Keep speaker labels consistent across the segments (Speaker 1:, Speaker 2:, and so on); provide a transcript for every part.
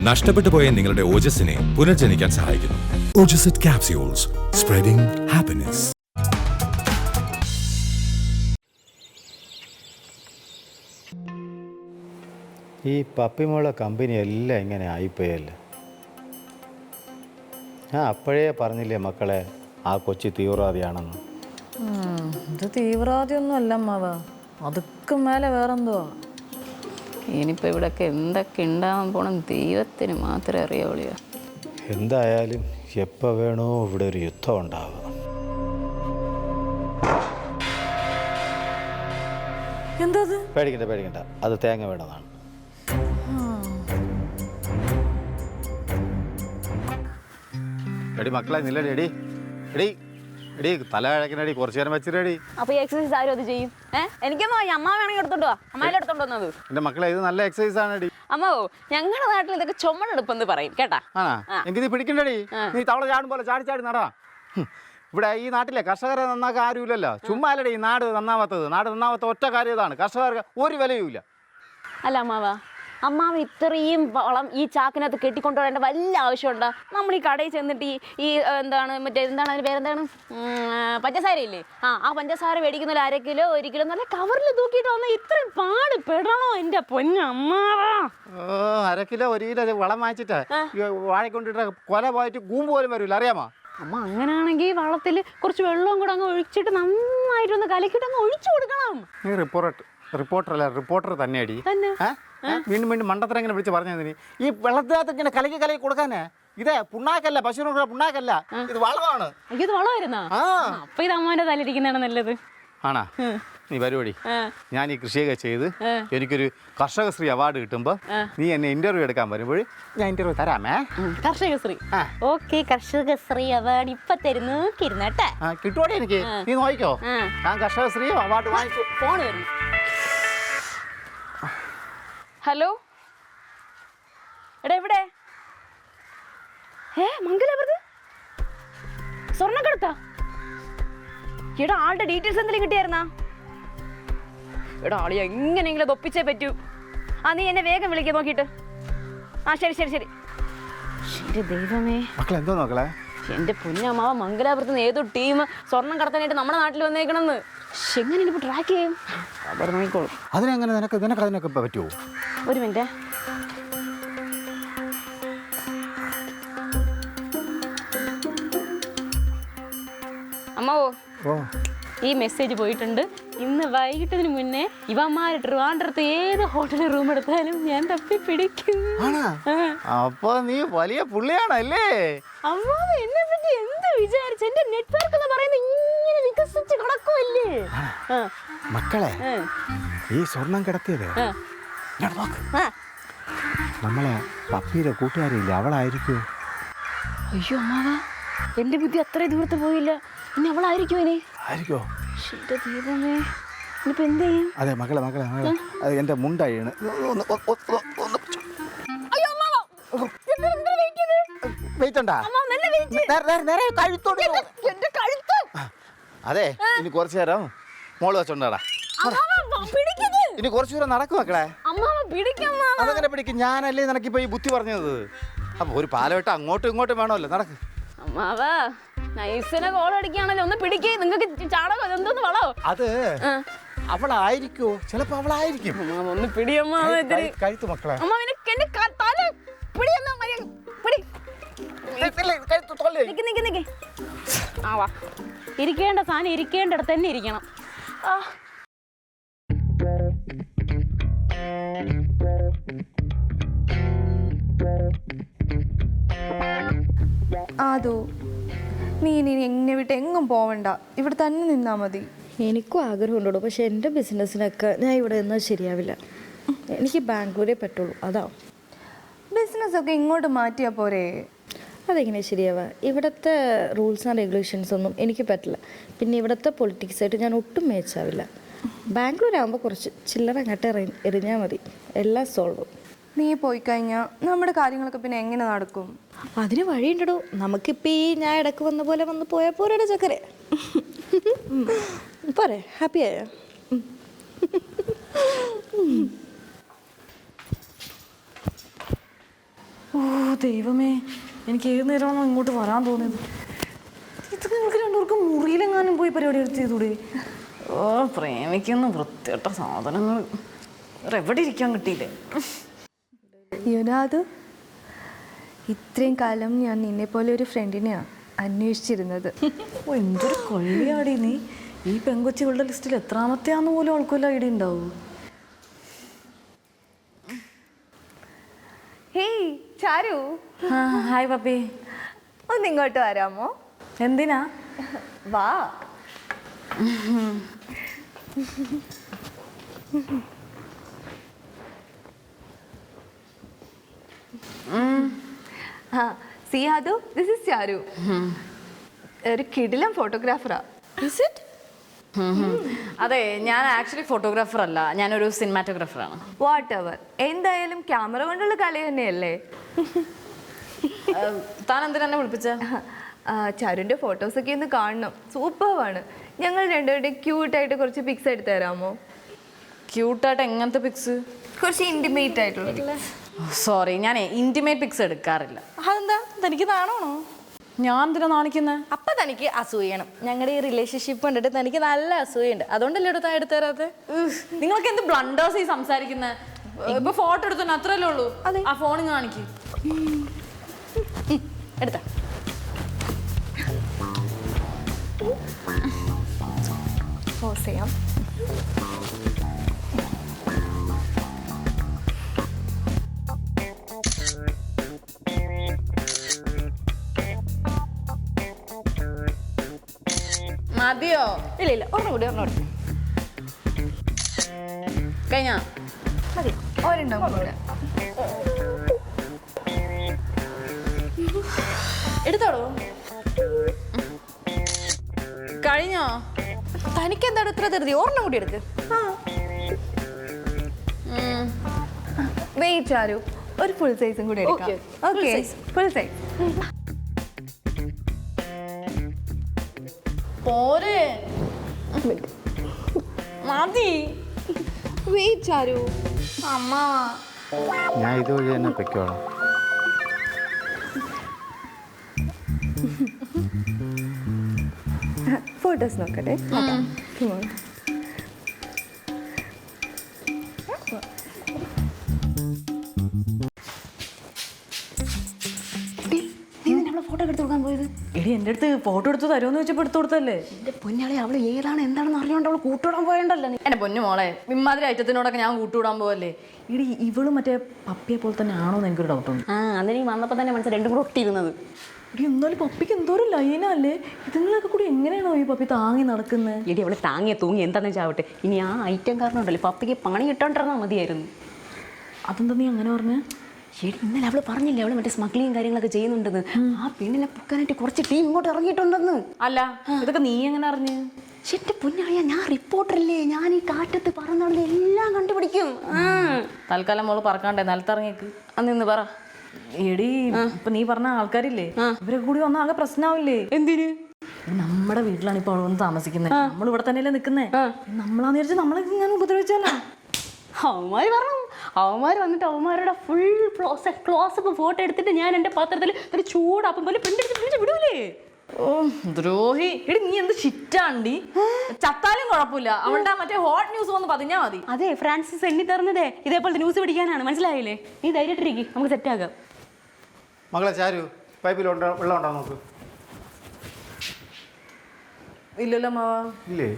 Speaker 1: നഷ്ടപ്പെട്ടു പോയ നിങ്ങളുടെ ഓജസ്സിനെ പുനർജനിക്കാൻ സഹായിക്കുന്നു. ഓജസിറ്റ് ക്യാപ്സ്യൂൾസ്, സ്പ്രെഡിംഗ് ഹാപ്പിനെസ്.
Speaker 2: ഈ പപ്പിമുള കമ്പനി എല്ലാം ഇങ്ങനെ ആയിപ്പോയല്ലേ. ഞാൻ അപ്പോഴേ പറഞ്ഞില്ലേ മക്കളെ, ആ കൊച്ചി തീവ്രവാദിയാണെന്ന്.
Speaker 3: ഇത് തീവ്രവാദിയൊന്നും അല്ല അമ്മാവ, അതൊക്കെ മേലെ വേറെന്തോ. ഇനിയിപ്പോൾ ഇവിടെയൊക്കെ എന്തൊക്കെ ഉണ്ടാകാൻ പോണം ദൈവത്തിന് മാത്രമേ അറിയാവുള്ളൂ.
Speaker 2: എന്തായാലും എപ്പോൾ വേണോ ഇവിടെ ഒരു യുദ്ധം ഉണ്ടാവുക.
Speaker 3: എന്താ
Speaker 2: പേടിക്കണ്ട, അത് തേങ്ങ വേണമെന്നാണ്. എടി മക്കളെ നില്ലടി, എടി എടി എടി തല അഴക്കണടി, കുറച്ചു നേരം വെച്ചിട്ടടി.
Speaker 3: അപ്പൊ ഈ എക്സസൈസ് ആരും അത് ചെയ്യും? എനിക്കൊന്നും അമ്മ വേണമെങ്കിൽ എടുത്തോണ്ടോ, അമ്മയിലെ എടുത്തോണ്ട് വന്നത്.
Speaker 2: എന്റെ മക്കളെ ഇത് നല്ല എക്സസൈസ് ആണ്.
Speaker 3: അമ്മാവോ, ഞങ്ങളുടെ നാട്ടിൽ ഇതൊക്കെ ചുമടെടുപ്പെന്ന് പറയും കേട്ടാ.
Speaker 2: എനിക്ക് നീ പിടിക്കണ്ടടി, നീ തവള ചാടും പോലെ ചാടി ചാടി നടാ. ഇവിടെ ഈ നാട്ടിലെ കർഷകരെ നന്നാക്കാൻ ആരുമില്ലല്ലോ. ചുമ്മാ അല്ലടി ഈ നാട് നന്നാവാത്തത്. നാട് നന്നാവാത്ത ഒറ്റ കാര്യം ഇതാണ്, കർഷകർക്ക് ഒരു വിലയുമില്ല.
Speaker 3: അല്ല അമ്മാവൻ ഇത്രയും വളം ഈ ചാക്കിനകത്ത് കെട്ടിക്കൊണ്ടുവരേണ്ട വല്ല ആവശ്യമുണ്ടോ? നമ്മൾ ഈ കടയിൽ ചെന്നിട്ട് ഈ എന്താണ് അതിന് പേരെന്താണ്, പഞ്ചസാര ഇല്ലേ, ആ പഞ്ചസാര മേടിക്കുന്ന 1/2 കിലോ 1 കിലോ നല്ല കവറിൽ തൂക്കിയിട്ട് വന്നാൽ ഇത്രയും പാട് പെടണോ എൻ്റെ പൊന്നമ്മാവാ?
Speaker 2: 1/2 കിലോ 1 കിലോ വളം വാങ്ങിച്ചിട്ട് വാഴക്കൊണ്ടിട്ട് കൊല പോയിട്ട് കൂമ്പ് പോലും വരില്ല, അറിയാമോ?
Speaker 3: അമ്മ അങ്ങനെയാണെങ്കിൽ വളത്തിൽ കുറച്ച് വെള്ളവും കൂടെ അങ്ങ് ഒഴിച്ചിട്ട് നന്നായിട്ടൊന്ന് കലക്കിയിട്ട് അങ്ങ് ഒഴിച്ചു കൊടുക്കണം.
Speaker 2: നീ റിപ്പോർട്ടർ തന്നെയടി. വീണ്ടും മണ്ടത്തരം ഇങ്ങനെ വിളിച്ച് പറഞ്ഞതിന് ഈ വെള്ളത്തിനകത്ത് ഇങ്ങനെ കലക്കി കൊടുക്കാനേ. ഇതേ പുണ്ണാക്കല്ല, പശുവിനുള്ള പുണ്ണാക്കല്ല, ഇത് വളമാണ്.
Speaker 3: ഇത് വളമായിരുന്നാ? അപ്പൊ ഇത് അമ്മാന്റെ തലയിരിക്കുന്നതാണ് നല്ലത്.
Speaker 2: ആണാ? നീ പരിപാടി, ഞാൻ ഈ കൃഷിയൊക്കെ ചെയ്ത് എനിക്കൊരു കർഷകശ്രീ അവാർഡ് കിട്ടുമ്പോൾ നീ എന്നെ ഇന്റർവ്യൂ എടുക്കാൻ വരുമ്പോൾ ഞാൻ ഇന്റർവ്യൂ തരാമേ.
Speaker 3: കർഷകശ്രീ, ഓക്കെ. കർഷകശ്രീ അവാർഡ് ഇപ്പൊ തരുന്നു കിരുന്നട്ടെ.
Speaker 2: കിട്ടുവാടി എനിക്ക്, നീ നോക്കിക്കോ. ഞാൻ കർഷകശ്രീ അവാർഡ് വാങ്ങിച്ചു.
Speaker 3: ഫോൺ വരുന്നു. ഹലോ, എടാ എവിടെ? മംഗലാപുരത്ത് സ്വർണ്ണക്കടത്താ? എടാ ആളുടെ ഡീറ്റെയിൽസ് എന്തെങ്കിലും കിട്ടിയായിരുന്നാ? എടാ ആളി എങ്ങനെയെങ്കിലും അത് ഒപ്പിച്ചേ പറ്റൂ. നീ എന്നെ വേഗം വിളിക്കാൻ നോക്കിയിട്ട്. ശരി ദൈവമേ,
Speaker 2: മക്കളെ എന്തോ നോക്കളെ.
Speaker 3: എന്റെ പൊന്നമ്മാവ, മംഗലാപുരത്ത് ഏതോ ടീം സ്വർണം കടത്താനായിട്ട് നമ്മുടെ നാട്ടിൽ വന്നേക്കണെന്ന്. എങ്ങനെ ഇനിയിപ്പോൾ ട്രാക്ക് ചെയ്യും? അവർ നോക്കിക്കോളും.
Speaker 2: അതിനെങ്ങനെ അതിനൊക്കെ പറ്റുമോ?
Speaker 3: ഒരു മിനിറ്റ്. അമ്മാവോ, ഈ മെസ്സേജ് പോയിട്ടുണ്ട്. ഇന്ന് വൈകിട്ടതിന് മുന്നേ ഇവന്മാര് ട്രിവാൻഡ്രത്ത് ഏത് ഹോട്ടലിൽ റൂം എടുത്താലും ഞാൻ തപ്പി പിടിക്കും.
Speaker 2: അപ്പൊ നീ വലിയ പുള്ളിയാണല്ലേ?
Speaker 3: അമ്മാവ എന്നെ പറ്റി എന്ത് വിചാരിച്ചു? എന്റെ നെറ്റ്വർക്ക് എന്ന് പറയുന്നത് ഇങ്ങനെ വികസിച്ച് കിടക്കുമല്ലേ.
Speaker 2: മക്കളെ, ഈ സ്വർണം കിടത്തിയത് നമ്മളെ പപ്പിയുടെ കൂട്ടുകാരില്ലേ, അവളായിരിക്കോ?
Speaker 3: അയ്യോ അമ്മാവ, എന്റെ ബുദ്ധി അത്രയും ദൂരത്ത് പോയില്ല. ഇനി അവളായിരിക്കും. ഇനി
Speaker 2: ആയിരിക്കോ?
Speaker 3: ദൈവമേ, ഇനിയിപ്പോ എന്ത് ചെയ്യും?
Speaker 2: അതെ മക്കളെ അത് എന്റെ മുണ്ടാണ്. അതെ, ഇനി കുറച്ചു നേരം മോള് വെച്ചോണ്ടാടാ. ഇനി കുറച്ചു നേരം നടക്കും മക്കളെ. അതങ്ങനെ പിടിക്കും. ഞാനല്ലേ നിനക്കിപ്പോ ഈ ബുദ്ധി പറഞ്ഞത്. അപ്പൊ ഒരു പാലവട്ടം അങ്ങോട്ടും ഇങ്ങോട്ടും വേണമല്ലോ, നടക്ക്.
Speaker 3: അമ്മാവാ, നൈസിനെ കോൾ അടിക്കുകയാണല്ലോ, ഒന്ന് പിടിക്കേ. നിങ്ങൾക്ക് ചാടകോ എന്തോന്ന് വളോ?
Speaker 2: അത് അവളായിരിക്കോ? ചിലപ്പോ അവളായിരിക്കും.
Speaker 3: ഒന്ന് പിടിയമ്മ,
Speaker 2: കഴുത്ത് മക്കളെ.
Speaker 3: ഇരിക്കേണ്ട സാധനം ഇരിക്കേണ്ടടത്ത് തന്നെ ഇരിക്കണം.
Speaker 4: അതോ, നീ ഇനി എന്നെ വിട്ട് എങ്ങും പോവണ്ട, ഇവിടെ തന്നെ നിന്നാ മതി.
Speaker 5: എനിക്കും ആഗ്രഹമുണ്ടോ, പക്ഷെ എൻ്റെ ബിസിനസ്സിനൊക്കെ ഞാൻ ഇവിടെ നിന്നാൽ ശരിയാവില്ല. എനിക്ക് ബാംഗ്ലൂരേ പറ്റുള്ളൂ. അതാ
Speaker 4: ബിസിനസ്സൊക്കെ ഇങ്ങോട്ട് മാറ്റിയാൽ പോരെ?
Speaker 5: അതെങ്ങനെ ശരിയാവുക? ഇവിടുത്തെ റൂൾസ് ആൻഡ് റെഗുലേഷൻസ് ഒന്നും എനിക്ക് പറ്റില്ല. പിന്നെ ഇവിടുത്തെ പൊളിറ്റിക്സായിട്ട് ഞാൻ ഒട്ടും മേച്ചാവില്ല. ബാംഗ്ലൂരാകുമ്പോൾ കുറച്ച് ചില്ലറ അങ്ങോട്ട് എറിഞ്ഞാൽ മതി, എല്ലാം സോൾവ്.
Speaker 4: നീ പോയി കഴിഞ്ഞാൽ നമ്മുടെ കാര്യങ്ങളൊക്കെ പിന്നെ എങ്ങനെ നടക്കും?
Speaker 5: അതിന് വഴിയുണ്ടോ. നമുക്കിപ്പോൾ ഈ ഞാൻ ഇടക്ക് വന്ന പോലെ വന്ന് പോയാൽ പോരയുടെ ചക്കരെ. പോരെ, ഹാപ്പിയായോ?
Speaker 4: ഓ
Speaker 6: ദൈവമേ, എനിക്ക് ഏത് നേരമാണോ ഇങ്ങോട്ട് വരാൻ തോന്നിയത്. ഇത് നിങ്ങൾക്ക് രണ്ടുപേർക്കും മുറിയിലെങ്ങാനും പോയി പരിപാടി എടുത്തൂടെ? ഓ, പ്രേമിക്കുന്ന വൃത്തികെട്ട സാധനങ്ങൾ. വേറെ എവിടെ ഇരിക്കാൻ കിട്ടിയില്ലേ?
Speaker 4: യുനാദ്, ഇത്രയും കാലം ഞാൻ നിന്നെ പോലെ ഒരു ഫ്രണ്ടിനെയാണ് അന്വേഷിച്ചിരുന്നത്.
Speaker 6: ഓ, എന്തൊരു കൊള്ളിയാടി നീ. ഈ പെങ്കൊച്ചികളുടെ ലിസ്റ്റിൽ എത്രാമത്തെയാന്ന് പോലും ആൾക്കൊല്ല ഐഡിയ ഉണ്ടാവും.
Speaker 4: ഹേയ് ചാരു,
Speaker 6: ഹായ് പപ്പി.
Speaker 4: ഒന്ന് ഇങ്ങോട്ട് വരാമോ?
Speaker 6: എന്തിനാ?
Speaker 4: വാ. സിയാദു, ദിസ് ഇസ് ചാരു. ഒരു കിടിലം ഫോട്ടോഗ്രാഫറാ.
Speaker 6: Is it? അതെ, ഞാൻ ആക്ച്വലി ഫോട്ടോഗ്രാഫർ അല്ല, ഞാനൊരു സിനിമാറ്റോഗ്രാഫറാണ്.
Speaker 4: വാട്ട് എവർ, എന്തായാലും ക്യാമറ കൊണ്ടുള്ള കളി തന്നെയല്ലേ.
Speaker 6: താൻ എന്തിനാ എന്നെ വിളിപ്പിച്ച?
Speaker 4: ചാരുവിൻ്റെ ഫോട്ടോസൊക്കെ ഒന്ന് കാണണം, സൂപ്പറാണ്. ഞങ്ങൾ രണ്ടുപേരുടെയും ക്യൂട്ടായിട്ട് കുറച്ച് പിക്സ് എടുത്ത് തരാമോ?
Speaker 6: ക്യൂട്ടായിട്ട് എങ്ങനത്തെ പിക്സ്?
Speaker 4: കുറച്ച് ഇൻറ്റിമേറ്റ് ആയിട്ടുള്ള.
Speaker 6: സോറി, ഞാൻ ഇൻറ്റിമേറ്റ് പിക്സ് എടുക്കാറില്ല. അതെന്താ, തനിക്ക് നാണമാണോ? ഞാൻ എന്തിനാ നാണിക്കുന്നത്?
Speaker 5: അപ്പൊ തനിക്ക് അസൂയണം. ഞങ്ങളുടെ ഈ റിലേഷൻഷിപ്പ് കണ്ടിട്ട് തനിക്ക് നല്ല അസൂയുണ്ട്, അതുകൊണ്ടല്ലേ എടുത്താ എടുത്തു തരാതെ?
Speaker 6: നിങ്ങൾക്ക് എന്ത് ബ്ലണ്ടേഴ്സ് ഈ സംസാരിക്കുന്നത്? ഇപ്പൊ ഫോട്ടോ എടുത്തു അത്രല്ലേ ഉള്ളൂ. ആ ഫോണിൽ കാണിക്ക്.
Speaker 5: എടുത്ത
Speaker 4: പോസ് ചെയ്യാം.
Speaker 6: മതിയോ?
Speaker 5: ഇല്ല ഇല്ല, ഒരെണ്ണം കൂടി.
Speaker 6: കഴിഞ്ഞാ?
Speaker 4: മതി, ഒരെണ്ണം കൂടെ.
Speaker 5: എടുത്തോളൂ.
Speaker 6: കഴിഞ്ഞോ?
Speaker 5: തനിക്ക് എന്താണ് ഇത്ര ധൃതി? ഒരെണ്ണം കൂടി എടുക്ക്.
Speaker 4: വെയിറ്റ് ചാരു, ഒരു ഫുൾ സൈസും കൂടി എടുക്കാം.
Speaker 5: Okay, full
Speaker 4: okay,
Speaker 5: size.
Speaker 4: Full size.
Speaker 6: പോരെ, മതി.
Speaker 4: വെയിറ്റ് ചാരു.
Speaker 6: അമ്മ,
Speaker 2: ഞാൻ ഇതുവഴി തന്നെ പൊയ്ക്കോളാം.
Speaker 4: ഫോട്ടോസ് നോക്കട്ടെ. Come on.
Speaker 3: ഫോട്ടോ എടുത്ത് കൊടുക്കാൻ പോയത്?
Speaker 6: എടി എൻ്റെ അടുത്ത് ഫോട്ടോ എടുത്ത് തരുമെന്ന് വെച്ചപ്പോൾ എടുത്തു കൊടുത്തല്ലേ?
Speaker 3: എന്റെ പൊന്നാളെ, അവള് ഏതാണ് എന്താണെന്ന് അറിയാണ്ട് അവള് കൂട്ടുവിടാൻ പോയണ്ടല്ലോ നീ.
Speaker 6: എൻ്റെ പൊന്നു മോളെ, ഇമ്മാതിരി ഐറ്റത്തിനോടൊക്കെ ഞാൻ കൂട്ടുവിടാൻ പോവല്ലേ? ഇടി ഇവള് മറ്റേ പപ്പിയെ പോലെ തന്നെ ആണോ എന്ന് എനിക്കൊരു ഡൗട്ടുണ്ട്.
Speaker 3: അന്നേരം ഈ വന്നപ്പോ തന്നെ മനസ്സിൽ രണ്ടും കൂടെ ഒട്ടിയിരുന്നത്.
Speaker 6: ഇടി എന്നാലും പപ്പിക്ക് എന്തോരം ലൈനല്ലേ? ഇതുങ്ങളൊക്കെ കൂടി എങ്ങനെയാണോ ഈ പപ്പി താങ്ങി നടക്കുന്നത്?
Speaker 3: എടി അവള് താങ്ങിയ തൂങ്ങി എന്താണെന്ന് വെച്ചാവട്ടെ, ഇനി ആ ഐറ്റം കാരണം ഉണ്ടല്ലോ പപ്പിക്ക് പണി കിട്ടോണ്ടിരുന്നാൽ മതിയായിരുന്നു.
Speaker 6: അതെന്താ നീ അങ്ങനെ പറഞ്ഞേ?
Speaker 3: ശരി, ഇന്നലെ അവള് പറഞ്ഞില്ലേ അവള് മറ്റേ സ്മഗ്ലിങ് കാര്യങ്ങളൊക്കെ ചെയ്യുന്നുണ്ടെന്ന്. ആ പെണ്ണിനെ പൊക്കാനായിട്ട് കുറച്ച് ടീം ഇങ്ങോട്ട് ഇറങ്ങിയിട്ടുണ്ടെന്ന്.
Speaker 6: അല്ല, ഇതൊക്കെ നീ എങ്ങനെ അറിഞ്ഞ്?
Speaker 3: എന്റെ പൊന്നറിയാ, ഞാൻ റിപ്പോർട്ടറല്ലേ, ഞാൻ ഈ കാറ്റത്ത് പറന്നാളിൽ എല്ലാം കണ്ടുപിടിക്കും.
Speaker 6: തൽക്കാലം മോള് പറക്കാണ്ടേ, നിലത്തിറങ്ങിയേക്ക്.
Speaker 3: അന്ന് പറ.
Speaker 6: എടി, ഇപ്പൊ നീ പറഞ്ഞ ആൾക്കാരില്ലേ, ഇവരൊക്കെ കൂടി വന്നാൽ ആകെ പ്രശ്നമാവില്ലേ?
Speaker 3: എന്തിന്?
Speaker 6: നമ്മുടെ വീട്ടിലാണ് ഇപ്പൊ അവളൊന്ന് താമസിക്കുന്നത്, നമ്മൾ ഇവിടെ തന്നെയല്ലേ നിൽക്കുന്നേ. നമ്മളാന്ന് വിചാരിച്ചാൽ നമ്മളെ ഇങ്ങനെ ഉപദ്രവിച്ചാലോ?
Speaker 3: അവന്മാര് പറഞ്ഞു, അവന്മാർ വന്നിട്ട് അവന്മാരുടെ ഫുൾ ക്ലോസപ്പ് ഫോട്ടോ എടുത്തിട്ട് ഞാൻ എൻ്റെ പാത്രത്തിൽ ഒരു ചൂടാപ്പം പോലെ പ്രിന്റ് എടുത്ത് വിടൂലേ?
Speaker 6: ഓ ദ്രോഹി. എടി നീ എന്ത് ഷിറ്റാണ്ടി. ചത്താലും കുഴപ്പമില്ല, അവളുടെ മറ്റേ ഹോട്ട് ന്യൂസ് വന്ന് പതിഞ്ഞാ മതി.
Speaker 3: അതെ, ഫ്രാൻസിസ് എണ്ണി തരുന്നതേ ഇതേപോലത്തെ ന്യൂസ് പിടിക്കാനാണ്, മനസ്സിലായില്ലേ? നീ ധൈര്യമായിട്ടിരിക്കും, നമുക്ക് സെറ്റാകാം.
Speaker 2: മകളെ ചാരു, പൈപ്പിൽ വെള്ളം ഉണ്ടോ നോക്ക്.
Speaker 6: ഇല്ലല്ലോ മാവാ.
Speaker 2: ഇല്ലേ?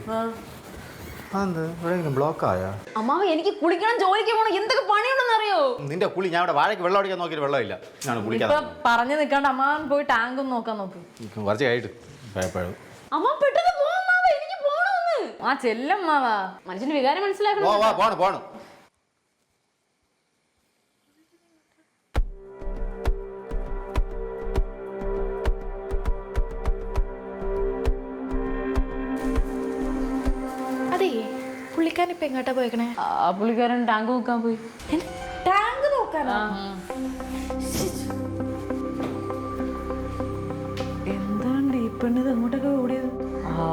Speaker 2: അതെന്ത് എവിടെയെങ്കിലും ബ്ലോക്ക് ആയാ?
Speaker 3: അമ്മാവ, എനിക്ക് കുളിക്കണം, ജോലിക്ക് പോകണം, എന്തൊക്കെ പണിയുണ്ടെന്ന് അറിയോ?
Speaker 2: നിന്റെ കുളി, ഞാൻ ഇവിടെ വാഴയ്ക്ക് വെള്ളം അടിക്കാൻ നോക്കിയിട്ട് വെള്ളമില്ല. ഞാൻ കുളിക്കാൻ
Speaker 6: ഇപ്പൊ പറഞ്ഞു നിൽക്കാണ്ട് അമ്മ പോയി ടാങ്ക് ഒന്ന് നോക്കാൻ നോക്ക്.
Speaker 2: കുറച്ച് കഴിഞ്ഞിട്ട് ഭയപ്പെടും.
Speaker 3: അമ്മ പെട്ടെന്ന് പോ അമ്മാവ, എനിക്ക് പോണമെന്ന്.
Speaker 6: ആ ചെല്ലമ്മാവാ,
Speaker 3: മനുഷ്യന്റെ വികാരം മനസ്സിലാക്കണം.
Speaker 2: പോണം പോണം.
Speaker 5: അതെ, പുള്ളിക്കാരൻ ഇപ്പൊ എങ്ങോട്ടാ പോയേക്കണേ?
Speaker 6: ആ പുള്ളിക്കാരൻ ടാങ്ക് നോക്കാൻ പോയി.
Speaker 5: ടാങ്ക് നോക്കാനോ?
Speaker 6: എന്താണ്ട് ഈ പെണ്ണിത് എങ്ങോട്ടൊക്കെ ഓടിയത്? ആ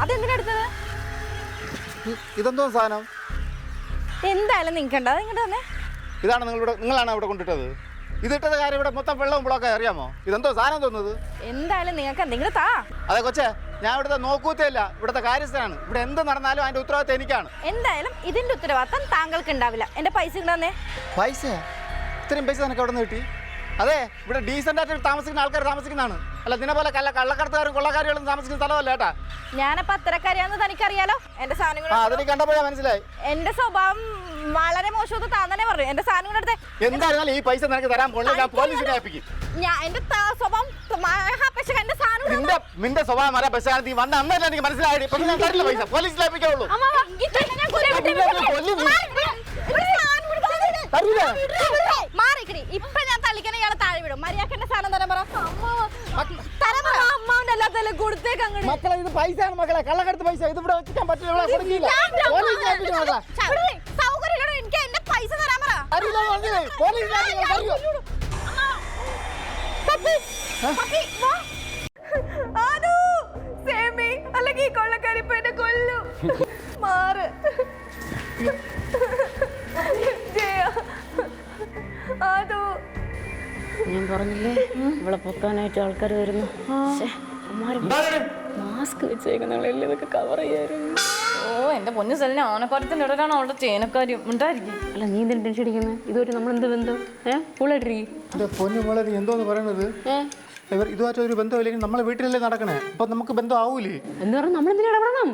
Speaker 4: അതെന്തിനാ എടുത്തത്?
Speaker 2: ഇതെന്തോ സാധനം?
Speaker 4: എന്തായാലും നിൽക്കണ്ട, അത് ഇങ്ങോട്ട് തന്നെ.
Speaker 2: ഇതാണ് നിങ്ങളാണ് ഇവിടെ കൊണ്ടിട്ടത്? ഇതിട്ടത് കാര്യം ഇവിടെ മൊത്തം വെള്ളവും ബ്ലോക്കെ അറിയാമോ? ഇതെന്തോ സാധനം തോന്നുന്നത്?
Speaker 4: എന്തായാലും നിങ്ങൾക്ക് എന്തെങ്കിലും താ.
Speaker 2: അതെ കൊച്ചേ, ഞാൻ ഇവിടുത്തെ നോക്കൂത്തല്ല, ഇവിടുത്തെ കാര്യസ്ഥനാണ്. ഇവിടെ എന്ത് നടന്നാലും അതിന്റെ ഉത്തരവാദിത്തം എനിക്കാണ്.
Speaker 4: എന്തായാലും ഇതിന്റെ ഉത്തരവാദിത്തം താങ്കൾക്ക് ഉണ്ടാവില്ല. എന്റെ പൈസ ഇങ്ങോട്ട് തന്നെ.
Speaker 2: പൈസ? ഇത്രയും പൈസ നിനക്ക് എവിടെ നിന്ന് കിട്ടി? അതെ, ഇവിടെ ഡീസൻ്റ് ആയിട്ട് താമസിക്കുന്ന ആൾക്കാർ താമസിക്കുന്നതാണ്. അല്ല നിന്നെ പോലെ കള്ളക്കടത്തുകാരും കൊള്ളക്കാരികളും താമസിക്കുന്ന സ്ഥലമല്ല കേട്ടാ.
Speaker 4: ഞാനപ്പോ അത്തരക്കാരിയാന്ന് തനിക്കറിയാലോ. എന്റെ സാധനങ്ങൾ
Speaker 2: അതെനിക്ക് കണ്ടപ്പോഴാ മനസ്സിലായി.
Speaker 4: എന്റെ സ്വഭാവം വളരെ മോശമെന്ന് താൻ തന്നെ പറഞ്ഞു. എന്റെ സാധനങ്ങൾ എടുത്തേ.
Speaker 2: എന്തായിരുന്നാലും ഈ പൈസ നിനക്ക് തരാൻ പോണില്ല. ഞാൻ പോലീസിനെ ഏൽപ്പിക്കും.
Speaker 4: എന്റെ സ്വഭാവം എന്റെ സാധനം
Speaker 2: നിന്റെ സ്വഭാവം വരാ പക്ഷേ നീ വന്ന അന്നല്ല എനിക്ക് മനസ്സിലായി. പക്ഷെ ഞാൻ തരില്ല പൈസ, പോലീസിനെ ഏൽപ്പിക്കുള്ളൂ.
Speaker 4: ഇപ്പൊ ഞാൻ തള്ളിക്കണ ഇയാളെ താഴെ വിടും. മര്യാദ സാധനം തരാൻ പറ. അമ്മാവിന്റെ അല്ലാത്തല്ലേ കൊടുത്തേക്ക് അങ്ങോട്ട്.
Speaker 2: മക്കളെ ഇത് പൈസയാണ് മക്കളെ, കള്ളക്കടത്ത് പൈസ. ഇത് ഇവിടെ വെക്കാൻ പറ്റില്ല.
Speaker 4: സൗകര്യം എനിക്ക് എന്റെ പൈസ തരാൻ പറ. അല്ലെങ്കിൽ കൊള്ളക്കാരി ഇപ്പൊ എന്നെ കൊല്ലു. മാറ്
Speaker 3: ഞാൻ പറഞ്ഞില്ലേ ഇവിടെ പൊക്കാനായിട്ട് ആൾക്കാർ വരുന്നു. മാസ്ക് വെച്ചേക്കുന്നവളെല്ലാം ഇതൊക്കെ കവർ ചെയ്യായിരുന്നു.
Speaker 6: ഓ എന്റെ പൊന്നു സെലിന് ആനക്കാര്യത്തിന്റെ ഇടയിലാണ് അവളുടെ ചേനക്കാര്യം ഉണ്ടായിരിക്കും.
Speaker 3: അല്ല നീ എന്തിനു ടെൻഷൻ അടിക്കുന്നത്? ഇതുവരെ നമ്മൾ എന്ത് ബന്ധം? കൂളായിട്ടിരിക്കും.
Speaker 2: പൊന്നു മോളെ നീ എന്തോന്ന് പറയണത്? ഇതുമായിട്ട് ഒരു ബന്ധമില്ലെങ്കിൽ നമ്മളെ വീട്ടിലല്ലേ നടക്കണേ. അപ്പൊ നമുക്ക് ബന്ധം ആവൂലേ?
Speaker 3: എന്ന് പറഞ്ഞാൽ നമ്മൾ എന്തിനാ ഇടപെടണം?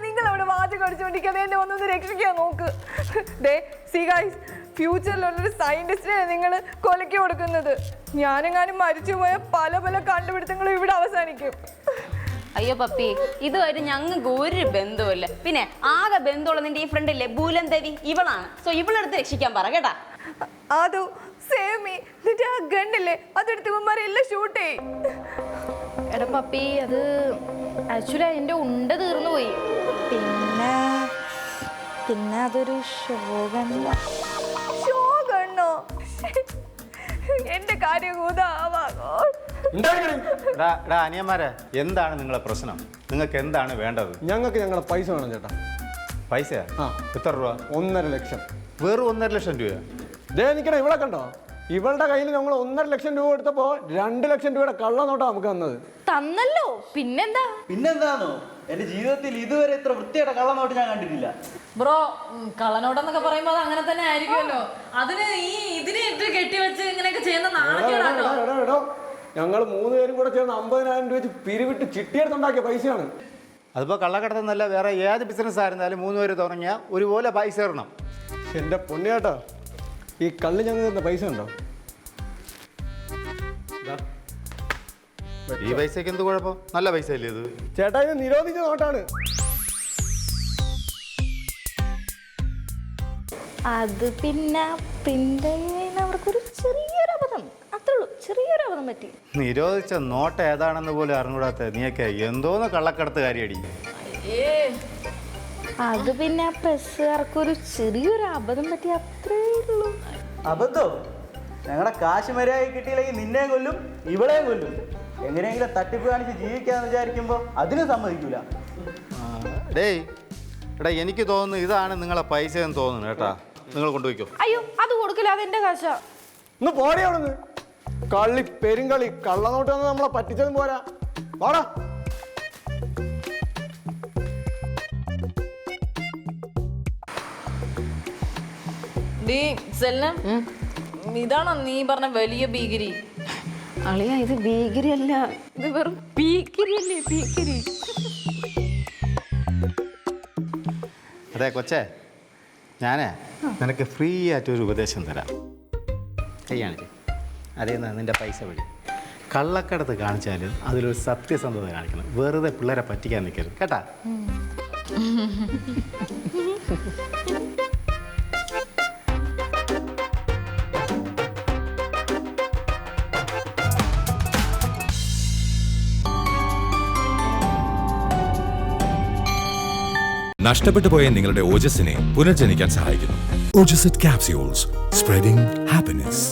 Speaker 4: നിങ്ങൾ അവിടെ വാച്ച് കടിച്ചോണ്ടിരിക്കാതെ എന്നെ ഒന്നൊന്ന് രക്ഷിക്കാൻ നോക്ക്. ഫ്യൂച്ചറിലുള്ളൊരു സയന്റിസ്റ്റിനെ നിങ്ങൾ കൊലയ്ക്ക് കൊടുക്കുന്നത്. ഞാനെങ്ങാനും മരിച്ചുപോയ പല പല കണ്ടുപിടുത്തങ്ങളും ഇവിടെ അവസാനിക്കും.
Speaker 3: അയ്യോ പപ്പി, ഇതുവരെ ഞങ്ങൾക്ക് ഒരു ബന്ധവുമില്ല. പിന്നെ ആകെ ബന്ധമുള്ള നിന്റെ ഈ ഫ്രണ്ടില്ലേ ഭൂലന്തവി, ഇവളാണ്. സോ ഇവളെടുത്ത് രക്ഷിക്കാൻ പറ കേട്ടാ.
Speaker 4: അതോ സേമി നിന്റെ ആ ഗണ്ണില്ലേ അതെടുത്ത് ഇവന്മാരെല്ലാം ഷൂട്ട് ചെയ്യും.
Speaker 5: എടാ പപ്പി, അത് ആക്ച്വലി എൻ്റെ ഉണ്ട തീർന്നു പോയി. പിന്നെ അതൊരു ഷോ ഗണ്ണോ.
Speaker 4: എന്റെ കാര്യം
Speaker 2: അനിയന്മാരെ, എന്താണ് നിങ്ങളെ പ്രശ്നം? നിങ്ങൾക്ക് എന്താണ് വേണ്ടത്?
Speaker 7: ഞങ്ങൾക്ക് ഞങ്ങളുടെ പൈസ വേണം ചേട്ടാ.
Speaker 2: പൈസ? എത്ര രൂപ?
Speaker 7: 1.5 ലക്ഷം.
Speaker 2: വെറും 1.5 ലക്ഷം രൂപ?
Speaker 7: ദേ നിൽക്കണേ, ഇവിടെ കണ്ടോ? ഇവളുടെ കയ്യിൽ നമ്മൾ 1.5 ലക്ഷം രൂപ എടുത്തപ്പോ 2 ലക്ഷം രൂപയുടെ കള്ളനോട്ടാ നമുക്ക് തന്നത്.
Speaker 4: തന്നല്ലോ,
Speaker 8: പിന്നെന്താണോ? എന്റെ ജീവിതത്തിൽ ഇതുവരെ ഇത്ര വൃത്തിയുടെ കള്ളനോട്ട് ഞാൻ കണ്ടിട്ടില്ല.
Speaker 6: ബ്രോ, കള്ളനോട്ടെന്നൊക്കെ പറയുമ്പോ അത് അങ്ങനെ തന്നെ ആയിരിക്കുമല്ലോ. അതിന് ഇതിനെ ഇട്ട് കെട്ടിവെച്ച് ഇങ്ങനെയൊക്കെ ചെയ്യുന്ന നാണക്കേടാട്ടോ.
Speaker 7: ഞങ്ങൾ 3 പേരും കൂടെ ചേർന്ന് 50,000 രൂപ വെച്ച് പിരിവിട്ട് ചിട്ടിയെടുത്തുണ്ടാക്കിയ പൈസയാണ്.
Speaker 2: അതിപ്പോൾ കള്ളക്കടത്തെന്നല്ല, വേറെ ഏത് ബിസിനസ് ആയിരുന്നാലും 3 പേര് തുടങ്ങിയാൽ ഒരുപോലെ പൈസ ഇടണം.
Speaker 7: എൻ്റെ പൊന്നിയേട്ടാ, ഈ കള്ള് ഞങ്ങൾ തന്ന പൈസ ഉണ്ടോ?
Speaker 2: ഈ പൈസക്ക് എന്ത് കുഴപ്പം? നല്ല പൈസ അല്ലേ ഇത്?
Speaker 7: ചേട്ടാ, ഇത് നിരോധിച്ച നോട്ടാണ്.
Speaker 5: അത് പിന്നെ പ്രിന്റ് അവർക്കൊരു ചെറിയൊരു അബദ്ധം, അത്രേ ഉള്ളൂ. ചെറിയൊരു അബദ്ധം പറ്റി.
Speaker 2: നിരോധിച്ച നോട്ട് ഏതാണെന്ന് പോലും അറിഞ്ഞൂടാത്ത നീയൊക്കെ എന്തോന്ന് കള്ളക്കടത്ത് കാര്യടി.
Speaker 5: അത് പിന്നെ പ്രസ്സുകാർക്കൊരു ചെറിയൊരു അബദ്ധം പറ്റി, അത്രേ ഉള്ളൂ.
Speaker 8: അബദ്ധോ? ഞങ്ങളുടെ കാശ് മര്യാദ കിട്ടിയില്ലെങ്കിൽ നിന്നെയും കൊല്ലും ഇവളെയും കൊല്ലും. എങ്ങനെയെങ്കിലും തട്ടിപ്പ് കാണിച്ച് ജീവിക്കാന്ന് വിചാരിക്കുമ്പോൾ അതിന് സമ്മതിക്കൂല.
Speaker 2: എടാ എനിക്ക് തോന്നുന്നു ഇതാണ് നിങ്ങളെ പൈസ എന്ന് തോന്നുന്നു കേട്ടാ. നിങ്ങൾ കൊണ്ടുപോയിക്കോ.
Speaker 4: അയ്യോ, അത് കൊടുക്കില്ല, അതെന്റെ കാശാ.
Speaker 7: ഒന്ന് പോടെ അവിടുന്ന്. കള്ളി പെരുങ്കളി, കള്ളനോട്ട് വന്ന് നമ്മളെ പറ്റിച്ചതും പോരാ. പോടാ.
Speaker 6: ഇതാണോ നീ പറഞ്ഞ വലിയ ഭീകരി?
Speaker 3: അളിയ, ഇത് ഭീകരി അല്ല, ഇത് വെറും ഭീകരി അല്ലേ, ഭീകരി.
Speaker 2: അതെ കൊച്ചേ, ഞാനേ നിനക്ക് ഫ്രീ ആയിട്ടൊരു ഉപദേശം തരാം. കയ്യാണില്ലേ? അതേന്നാ നിൻ്റെ പൈസ വഴി കള്ളക്കടത്ത് കാണിച്ചാൽ അതിലൊരു സത്യസന്ധത കാണിക്കണം. വെറുതെ പിള്ളേരെ പറ്റിക്കാൻ നിൽക്കരുത് കേട്ടാ.
Speaker 1: നഷ്ടപ്പെട്ടു പോയ നിങ്ങളുടെ ഓജസ്സിനെ പുനർജനിക്കാൻ സഹായിക്കുന്നു. ഓജസ് ക്യാപ്സ്യൂൾസ്, സ്പ്രെഡിംഗ് ഹാപ്പിനെസ്.